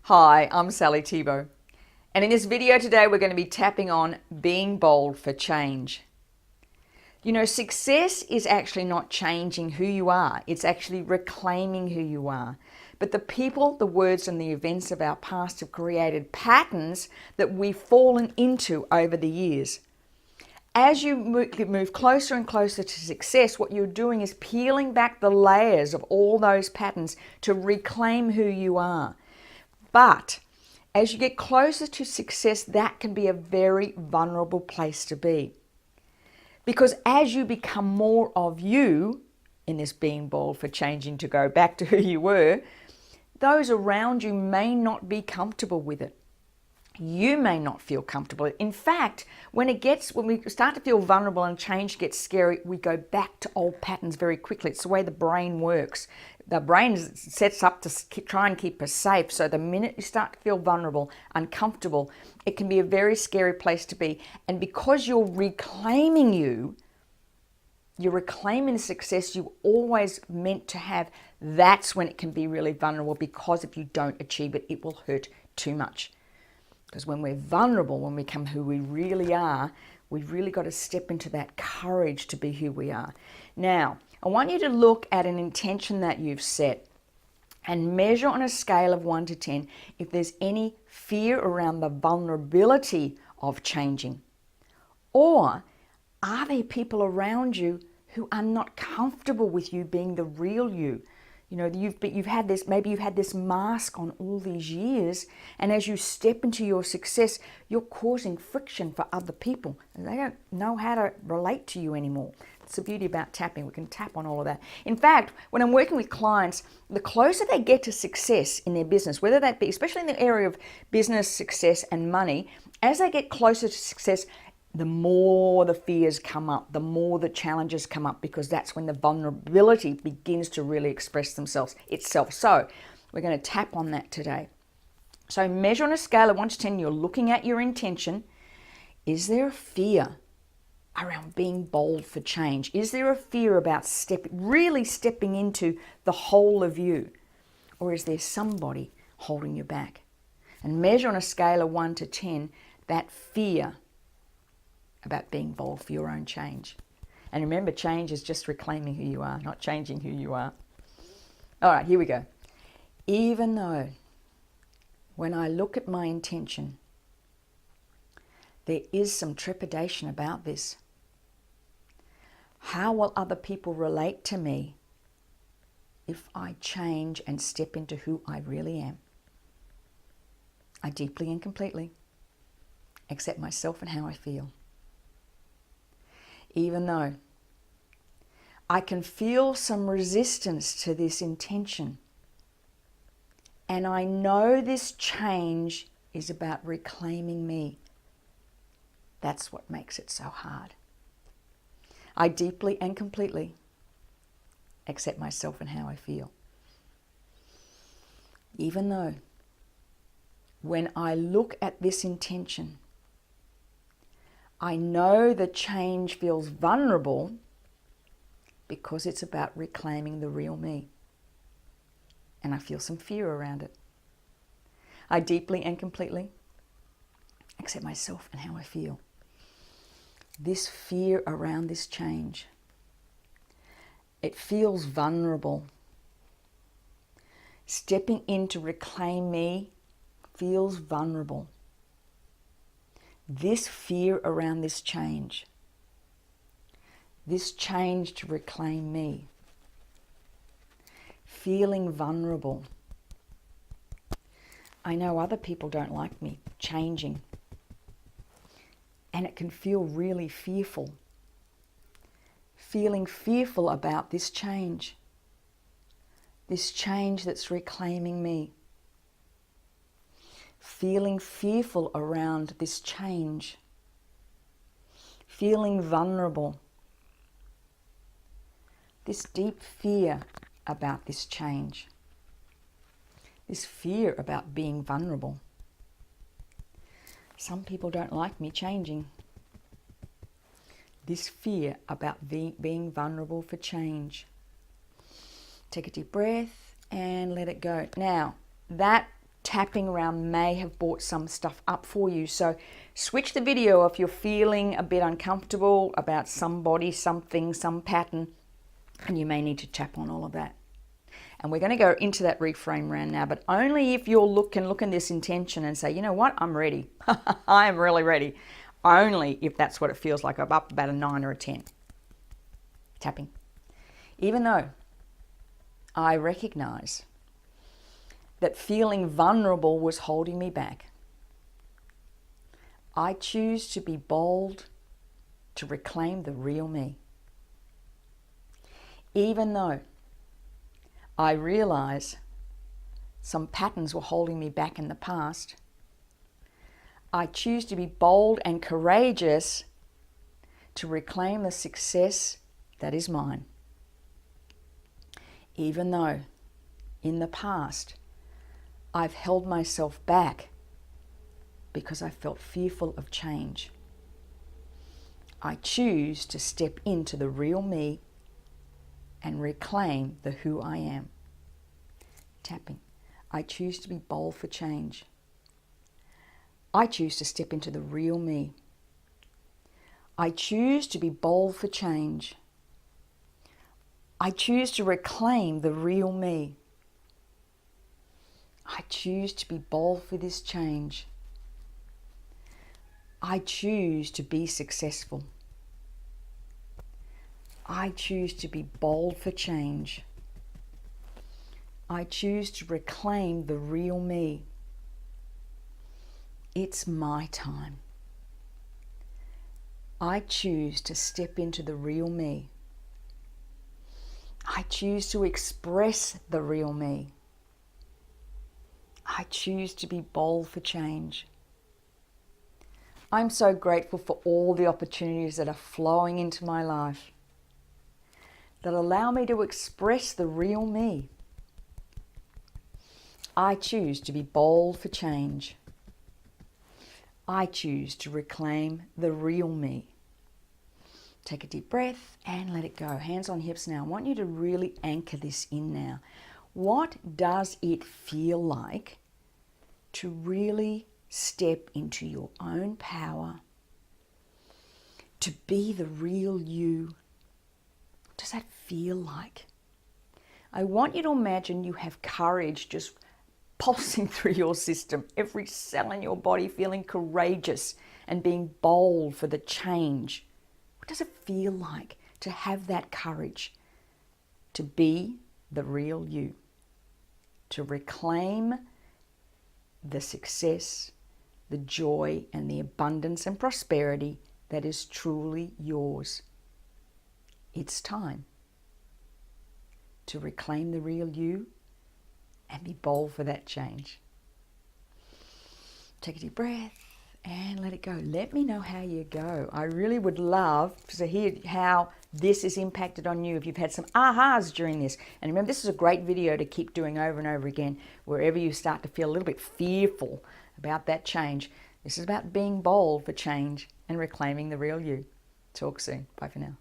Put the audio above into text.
Hi, I'm Sally Thibault, and in this video today we're going to be tapping on being bold for change. You know, success is actually not changing who you are, it's actually reclaiming who you are. But the people, the words, and the events of our past have created patterns that we've fallen into over the years. As you move closer and closer to success, what you're doing is peeling back the layers of all those patterns to reclaim who you are. But as you get closer to success, that can be a very vulnerable place to be. Because as you become more of you, in this being bold for changing to go back to who you were, those around you may not be comfortable with it. You may not feel comfortable. In fact, when we start to feel vulnerable and change gets scary, we go back to old patterns very quickly. It's the way the brain works. The brain sets up to try and keep us safe. So the minute you start to feel vulnerable, uncomfortable, it can be a very scary place to be. And because you're reclaiming you're reclaiming the success you always meant to have, that's when it can be really vulnerable, because if you don't achieve it, it will hurt too much. Because when we're vulnerable, when we become who we really are, we've really got to step into that courage to be who we are. Now, I want you to look at an intention that you've set and measure on a scale of 1 to 10 if there's any fear around the vulnerability of changing. Or are there people around you who are not comfortable with you being the real you? You know, you've had this, maybe you've had this mask on all these years, and as you step into your success, you're causing friction for other people. And they don't know how to relate to you anymore. It's the beauty about tapping. We can tap on all of that. In fact, when I'm working with clients, the closer they get to success in their business, whether that be, especially in the area of business success and money, as they get closer to success, the more the fears come up, the more the challenges come up, because that's when the vulnerability begins to really express itself. So we're going to tap on that today. So measure on a scale of 1 to 10, you're looking at your intention. Is there a fear around being bold for change? Is there a fear about really stepping into the whole of you? Or is there somebody holding you back? And measure on a scale of 1 to 10 that fear about being bold for your own change. And remember, change is just reclaiming who you are, not changing who you are. All right, here we go. Even though when I look at my intention, there is some trepidation about this. How will other people relate to me if I change and step into who I really am? I deeply and completely accept myself and how I feel. Even though I can feel some resistance to this intention, and I know this change is about reclaiming me. That's what makes it so hard. I deeply and completely accept myself and how I feel. Even though when I look at this intention, I know the change feels vulnerable because it's about reclaiming the real me. And I feel some fear around it. I deeply and completely accept myself and how I feel. This fear around this change, it feels vulnerable. Stepping in to reclaim me feels vulnerable. This fear around this change to reclaim me, feeling vulnerable. I know other people don't like me changing, and it can feel really fearful. Feeling fearful about this change that's reclaiming me. Feeling fearful around this change, feeling vulnerable, this deep fear about this change, this fear about being vulnerable. Some people don't like me changing. This fear about being vulnerable for change. Take a deep breath and let it go. Now, that tapping around may have brought some stuff up for you. So switch the video if you're feeling a bit uncomfortable about somebody, something, some pattern, and you may need to tap on all of that. And we're going to go into that reframe round now, but only if you can look in this intention and say, you know what, I'm ready. I am really ready. Only if that's what it feels like. I'm up about a 9 or a 10. Tapping. Even though I recognize that feeling vulnerable was holding me back, I choose to be bold to reclaim the real me. Even though I realize some patterns were holding me back in the past, I choose to be bold and courageous to reclaim the success that is mine. Even though in the past I've held myself back because I felt fearful of change, I choose to step into the real me and reclaim the who I am. Tapping. I choose to be bold for change. I choose to step into the real me. I choose to be bold for change. I choose to reclaim the real me. I choose to be bold for this change. I choose to be successful. I choose to be bold for change. I choose to reclaim the real me. It's my time. I choose to step into the real me. I choose to express the real me. I choose to be bold for change. I'm so grateful for all the opportunities that are flowing into my life that allow me to express the real me. I choose to be bold for change. I choose to reclaim the real me. Take a deep breath and let it go. Hands on hips now. I want you to really anchor this in now. What does it feel like to really step into your own power, to be the real you? What does that feel like? I want you to imagine you have courage just pulsing through your system, every cell in your body feeling courageous and being bold for the change. What does it feel like to have that courage to be the real you, to reclaim the success, the joy, and the abundance and prosperity that is truly yours? It's time to reclaim the real you and be bold for that change. Take a deep breath and let it go. Let me know how you go. I really would love to hear how this is impacted on you, if you've had some ahas during this. And remember, this is a great video to keep doing over and over again wherever you start to feel a little bit fearful about that change. This is about being bold for change and reclaiming the real you. Talk soon. Bye for now.